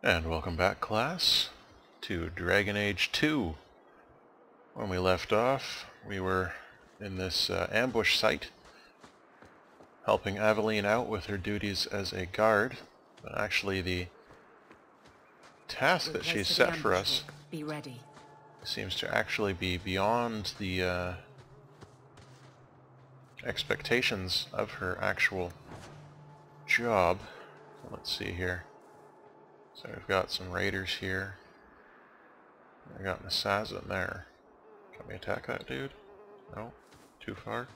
And welcome back, class, to Dragon Age 2. When we left off, we were in this ambush site, helping Aveline out with her duties as a guard. But actually, the task that she's set for us be ready. seems to actually be beyond the expectations of her actual job. So let's see here. So we've got some raiders here. I got an assassin there. Can we attack that dude? No? Too far?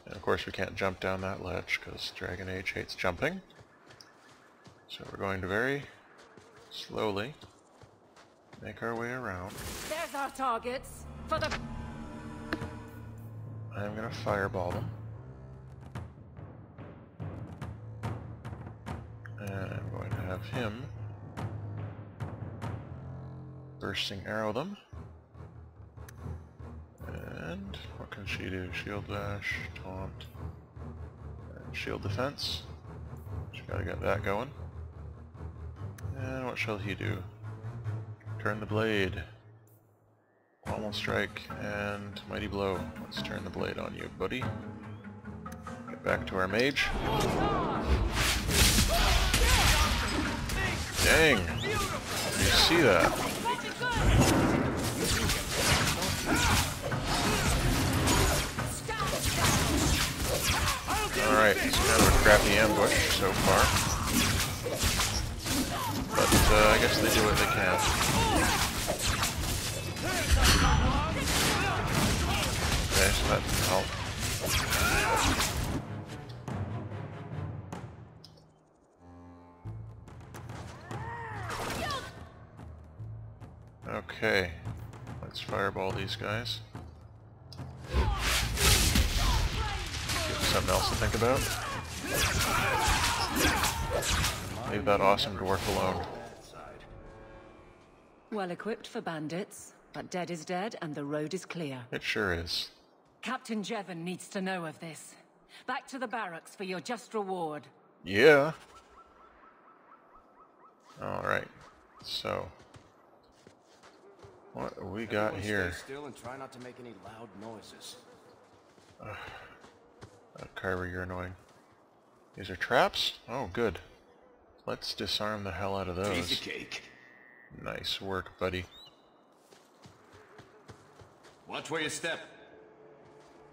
And of course we can't jump down that ledge because Dragon Age hates jumping. So we're going to very slowly make our way around. There's our targets for the... I'm going to fireball them. And I'm going to have him bursting arrow them. And what can she do? Shield dash, taunt, and shield defense. She gotta get that going. And what shall he do? Turn the blade. Pommel strike and mighty blow. Let's turn the blade on you, buddy. Get back to our mage. Dang! You see that? Alright, it's kind of a crappy ambush so far. But I guess they do what they can. Okay, so that didn't help. Okay, let's fireball these guys. Something else to think about. Leave that awesome dwarf alone. Well equipped for bandits, but dead is dead and the road is clear. It sure is. Captain Jevon needs to know of this. Back to the barracks for your just reward. Yeah. Alright, so what do we got here? Stay still and try not to make any loud noises. Carver, you're annoying. These are traps? Oh, good. Let's disarm the hell out of those. Piece of cake. Nice work, buddy. Watch where you step.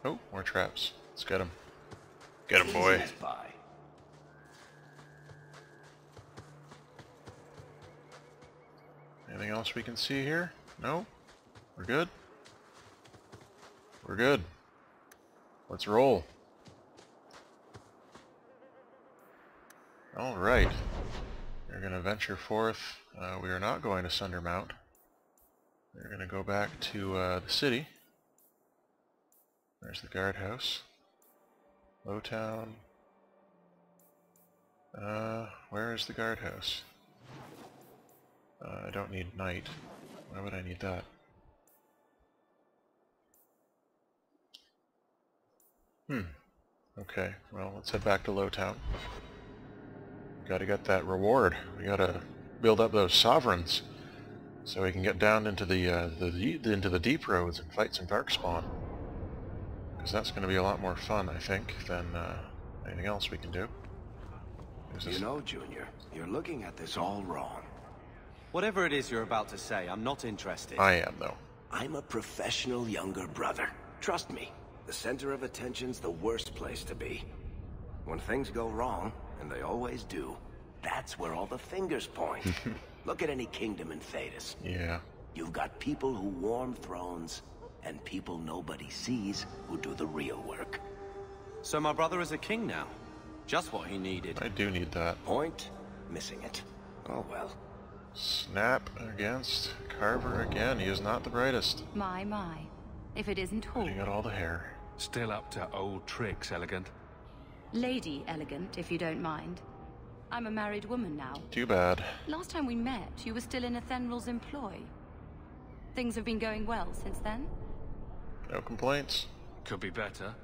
Oh, more traps. Let's get him. Get him, boy. Anything else we can see here? No? We're good? We're good. Let's roll. Alright. We're going to venture forth. We are not going to Sundermount. We're going to go back to the city. There's the guardhouse. Lowtown. Where is the guardhouse? I don't need night. Why would I need that? Okay, well, let's head back to Lowtown. Gotta get that reward. We gotta build up those sovereigns so we can get down into the deep roads and fight some darkspawn. Because that's gonna be a lot more fun, I think, than anything else we can do. You know, Junior, you're looking at this all wrong. Whatever it is you're about to say, I'm not interested. I am, though. I'm a professional younger brother. Trust me, the center of attention's the worst place to be. When things go wrong, and they always do, that's where all the fingers point. Look at any kingdom in Thedas. Yeah. You've got people who warm thrones, and people nobody sees who do the real work. So my brother is a king now. Just what he needed. I do need that. Point, missing it. Oh well. Snap against Carver again. He is not the brightest. My. If it isn't Hall. He got all the hair. Still up to old tricks, Elegant. Lady Elegant, if you don't mind. I'm a married woman now. Too bad. Last time we met, you were still in Athenral's employ. Things have been going well since then? No complaints. Could be better.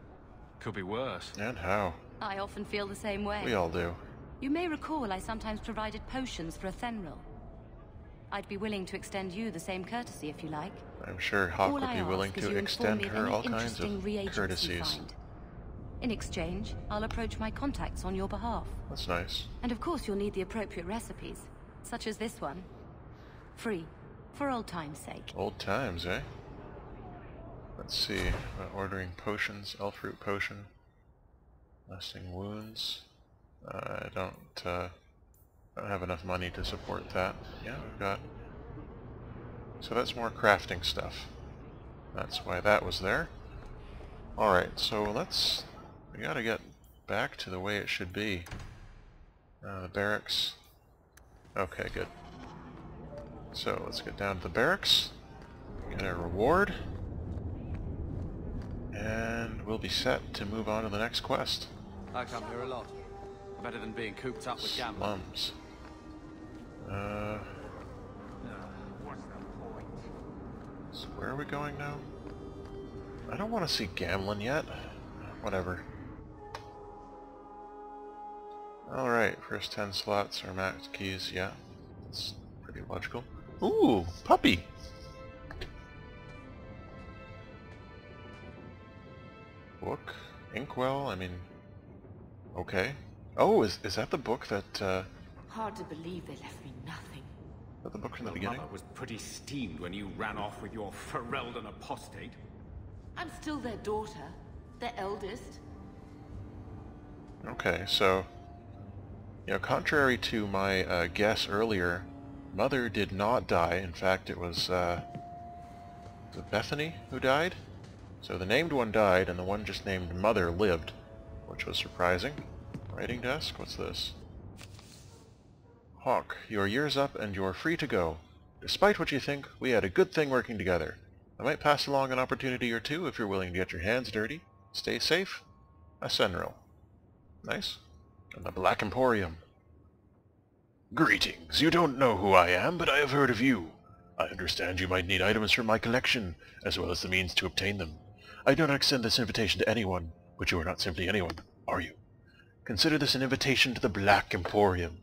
Could be worse. And how? I often feel the same way. We all do. You may recall I sometimes provided potions for Athenral. I'd be willing to extend you the same courtesy if you like. I'm sure Hawk All would I be willing ask is to you inform extend me of her any all kinds interesting of reagents you courtesies. find. In exchange, I'll approach my contacts on your behalf. That's nice. And of course you'll need the appropriate recipes, such as this one. Free, for old time's sake. Old times, eh? Let's see. Ordering potions, elf root potion. Lasting wounds. I don't have enough money to support that. Yeah, we've got... So that's more crafting stuff. That's why that was there. Alright, so we gotta get back to the way it should be. The barracks. Okay, good. So let's get down to the barracks. Get a reward. And we'll be set to move on to the next quest. I come here a lot. Better than being cooped up with gambling. Slums. So where are we going now? I don't want to see gambling yet. Whatever. Alright, first 10 slots are max keys, yeah. That's pretty logical. Ooh, puppy! Book? Inkwell, I mean... Okay. Oh, is that the book that, Hard to believe they left me nothing. is that the book from the Your beginning? mother was pretty steamed when you ran off with your Ferelden apostate. I'm still their daughter, their eldest. Okay, so... You know, contrary to my guess earlier, Mother did not die. In fact, it was Bethany who died? So the named one died, and the one just named Mother lived, which was surprising. Writing desk? What's this? Hawk, your year's up and you're free to go. Despite what you think, we had a good thing working together. I might pass along an opportunity or two if you're willing to get your hands dirty. Stay safe. Asenril. Nice. And the Black Emporium. Greetings. You don't know who I am, but I have heard of you. I understand you might need items from my collection, as well as the means to obtain them. I do not extend this invitation to anyone, but you are not simply anyone, are you? Consider this an invitation to the Black Emporium.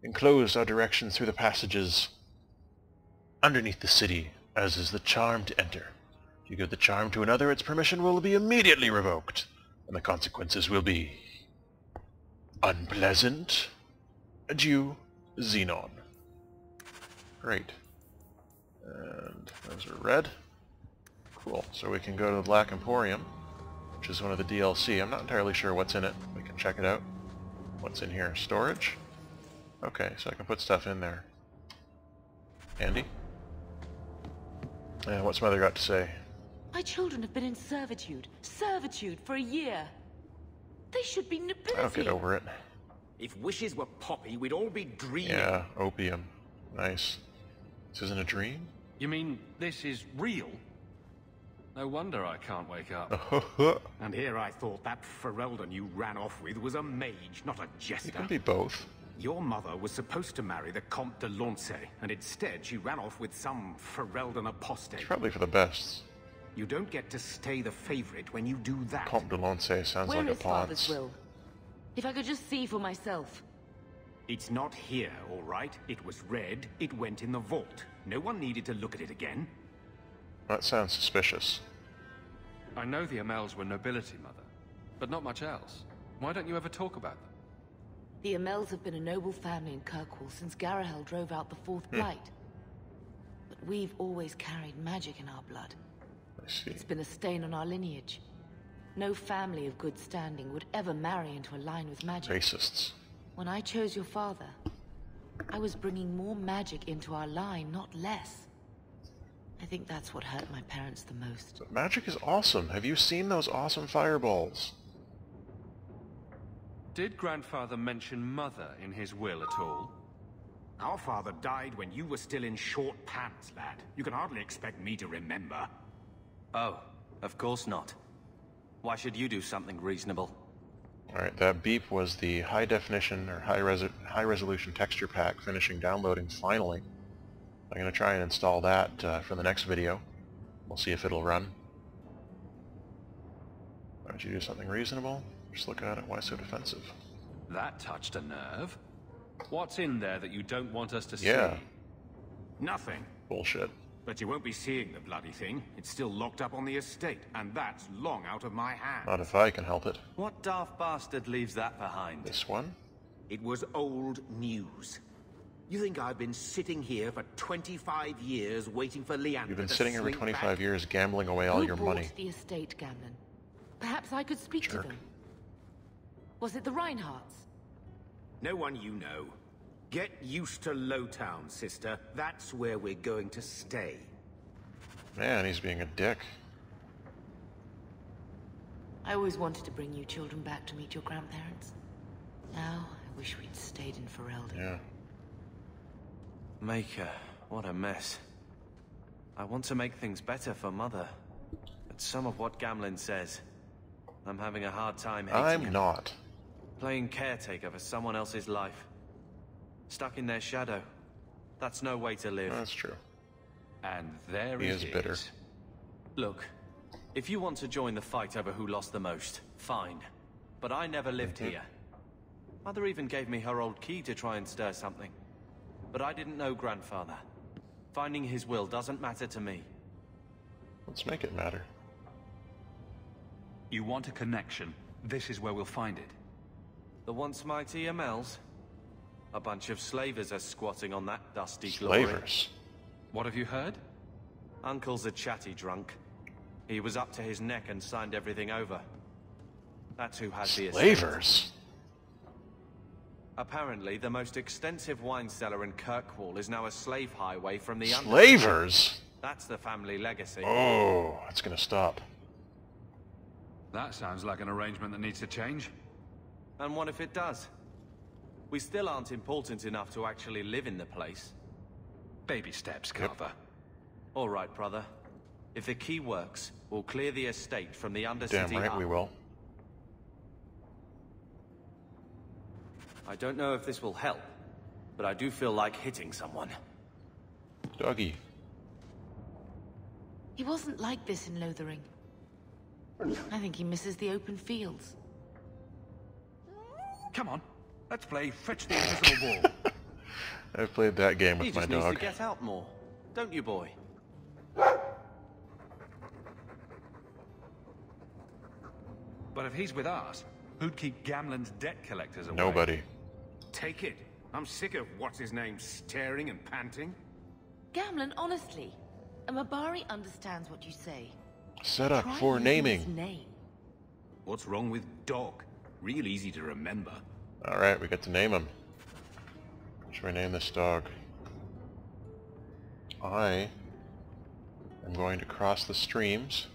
Enclosed are directions through the passages underneath the city, as is the charm to enter. If you give the charm to another, its permission will be immediately revoked, and the consequences will be unpleasant. Adieu, Xenon. Great. And those are red. Cool. So we can go to the Black Emporium, which is one of the DLC. I'm not entirely sure what's in it. We can check it out. What's in here? Storage? Okay, so I can put stuff in there. Handy. What's Mother got to say? My children have been in servitude for a year. They should be nobility. I'll get over it. If wishes were poppy, we'd all be dreaming. Yeah, opium. Nice. This isn't a dream? You mean this is real? No wonder I can't wake up. And here I thought that Ferelden you ran off with was a mage, not a jester. You can be both. Your mother was supposed to marry the Comte de Lancey, and instead she ran off with some Ferelden apostate. It's probably for the best. You don't get to stay the favorite when you do that. Comte de Lancey sounds Where like a is Father's ponce. will? If I could just see for myself. It's not here, all right? It was read, it went in the vault. No one needed to look at it again. That sounds suspicious. I know the Amels were nobility, Mother, but not much else. Why don't you ever talk about them? The Amels have been a noble family in Kirkwall since Garahel drove out the Fourth Blight. But we've always carried magic in our blood. I see. It's been a stain on our lineage. No family of good standing would ever marry into a line with magic. Racists. When I chose your father, I was bringing more magic into our line, not less. I think that's what hurt my parents the most. But magic is awesome. Have you seen those awesome fireballs? Did Grandfather mention Mother in his will at all? Our father died when you were still in short pants, lad. You can hardly expect me to remember. Oh, of course not. Why should you do something reasonable? Alright, that beep was the high definition or high resolution texture pack finishing downloading finally. I'm going to try and install that for the next video. We'll see if it'll run. Why don't you do something reasonable? Just look at it. Why so defensive? That touched a nerve. What's in there that you don't want us to see? Yeah. Nothing. Bullshit. But you won't be seeing the bloody thing. It's still locked up on the estate, and that's long out of my hands. Not if I can help it. What daft bastard leaves that behind? This one? It was old news. You think I've been sitting here for 25 years waiting for Leander You've been to sitting here for slink 25 back? years gambling away all your Who money. bought the estate, Gamlen? Perhaps I could speak Jerk. to them. Was it the Reinhardts? No one you know. Get used to Lowtown, sister. That's where we're going to stay. Man, he's being a dick. I always wanted to bring you children back to meet your grandparents. Now, I wish we'd stayed in Ferelden. Yeah. Maker, what a mess. I want to make things better for Mother. But some of what Gamlen says, I'm having a hard time hating I'm him. not. Playing caretaker for someone else's life. Stuck in their shadow. That's no way to live. That's true. And there He it is bitter. Look, if you want to join the fight over who lost the most, fine. But I never lived here. Mother even gave me her old key to try and stir something. But I didn't know Grandfather. Finding his will doesn't matter to me. Let's make it matter. You want a connection? This is where we'll find it. The once mighty Amels? A bunch of slavers are squatting on that dusty glory. Slavers. What have you heard? Uncle's a chatty drunk. He was up to his neck and signed everything over. That's who has the estate. Slavers? Apparently, the most extensive wine cellar in Kirkwall is now a slave highway from the Slavers? That's the family legacy. Oh, it's gonna stop. That sounds like an arrangement that needs to change. And what if it does? We still aren't important enough to actually live in the place. Baby steps, Carver. All right, brother. If the key works, we'll clear the estate from the Undercity. Damn right we will. I don't know if this will help, but I do feel like hitting someone. Doggy. He wasn't like this in Lothering. I think he misses the open fields. Come on, let's play Fetch the Invisible Wall. I've played that game He with my just needs dog. to get out more, don't you, boy? But if he's with us, who'd keep Gamlen's debt collectors away? Nobody. Take it. I'm sick of what's-his-name staring and panting. Gamlen, honestly, a Mabari understands what you say. Set up Try for using his naming. name. What's wrong with dog? Real easy to remember. Alright, we get to name him. Should we name this dog? I am going to cross the streams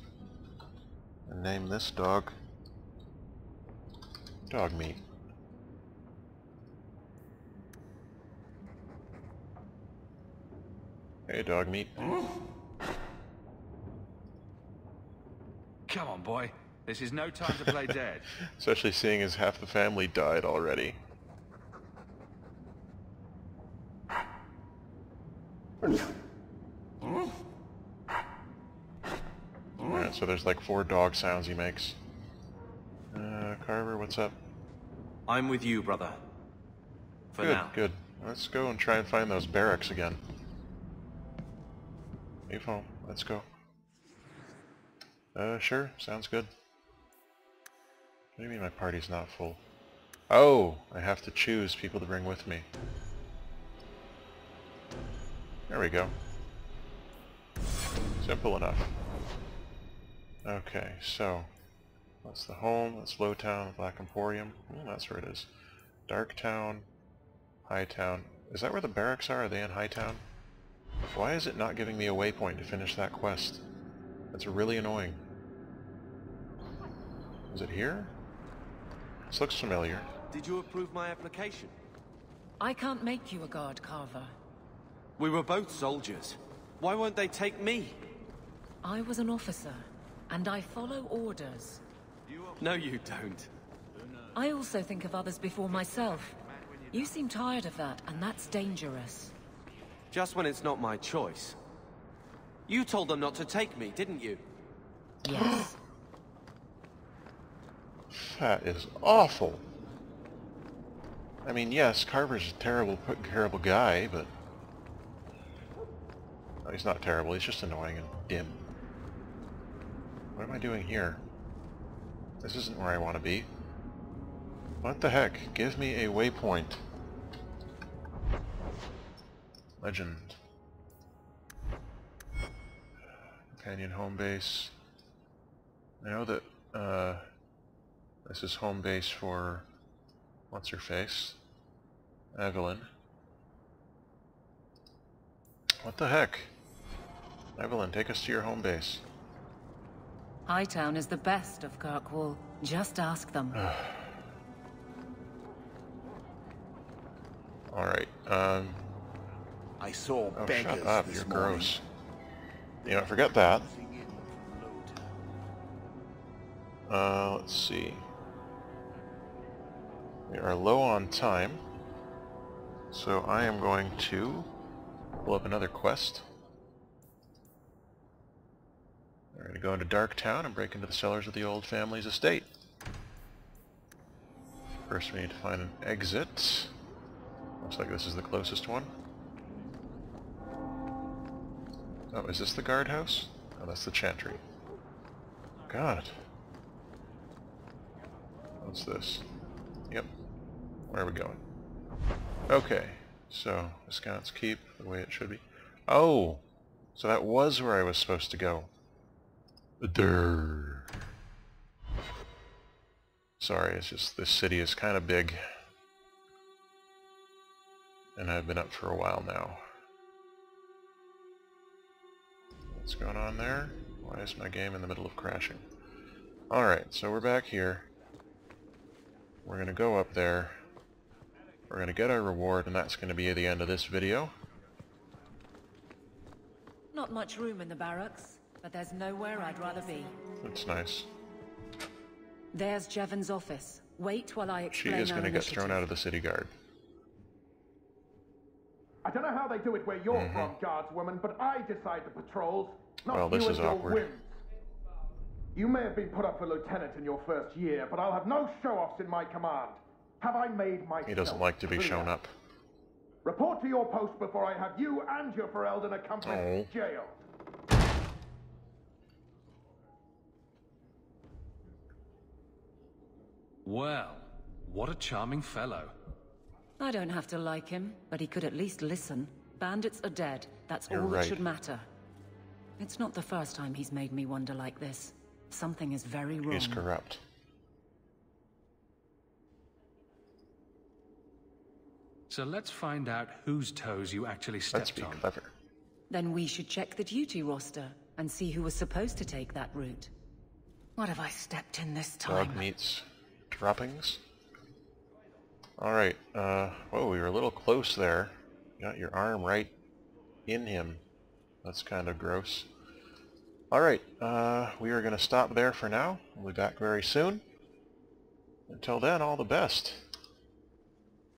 and name this dog Dog Meat. Hey, Dog Meat. Come on, boy. This is no time to play dead. Especially seeing as half the family died already. Alright, so there's like 4 dog sounds he makes. Carver, what's up? I'm with you, brother. For Good, now. good. Let's go and try and find those barracks again. Leave home. Let's go. Sure. Sounds good. What do you mean my party's not full? Oh! I have to choose people to bring with me. There we go. Simple enough. Okay, so... that's the home, that's Lowtown, Black Emporium. That's where it is. Darktown, Hightown. Is that where the barracks are? Are they in Hightown? Why is it not giving me a waypoint to finish that quest? That's really annoying. Is it here? This looks familiar. Did you approve my application? I can't make you a guard, Carver. We were both soldiers. Why won't they take me? I was an officer, and I follow orders. No, you don't. I also think of others before myself. You seem tired of that, and that's dangerous. Just when it's not my choice. You told them not to take me, didn't you? Yes. That is awful. I mean, yes, Carver's a terrible guy, but... No, he's not terrible, he's just annoying and dim. What am I doing here? This isn't where I want to be. What the heck? Give me a waypoint. Legend. Companion home base. I know that this is home base for what's her face? Evelyn. What the heck? Evelyn, take us to your home base. Hightown is the best of Kirkwall. Just ask them. Alright, I saw oh, beggars shut up, this you're morning. gross. You know, forget that. Let's see. We are low on time, so I am going to pull up another quest. We're going to go into Dark Town and break into the cellars of the old family's estate. First we need to find an exit. Looks like this is the closest one. Oh, is this the guardhouse? Oh, that's the chantry. God. What's this? Yep. Where are we going? Okay, so Viscount's Keep, the way it should be. Oh! So that was where I was supposed to go. Durr. Sorry, it's just this city is kind of big. And I've been up for a while now. What's going on there? Why is my game in the middle of crashing? Alright, so we're back here. We're going to go up there. We're going to get our reward, and that's going to be the end of this video. Not much room in the barracks, but there's nowhere I'd rather be. That's nice. There's Jevon's office. Wait while I She explain is going to get thrown out of the city guard. I don't know how they do it where you're from, guardswoman, but I decide the patrols, not Well, this you is and your awkward. whims. You may have been put up for lieutenant in your first year, but I'll have no show-offs in my command. Have I made myself He doesn't like to be clear? shown up. Report to your post before I have you and your Ferelden accomplice jailed. Well, what a charming fellow. I don't have to like him, but he could at least listen. Bandits are dead. That's You're all that right. should matter. It's not the first time he's made me wonder like this. Something is very wrong. He's corrupt. So let's find out whose toes you actually Let's stepped be on. clever. Then we should check the duty roster and see who was supposed to take that route. What have I stepped in this time? Dog meats droppings. Alright, whoa, we were a little close there. You got your arm right in him. That's kind of gross. Alright, we are going to stop there for now. We'll be back very soon. Until then, all the best.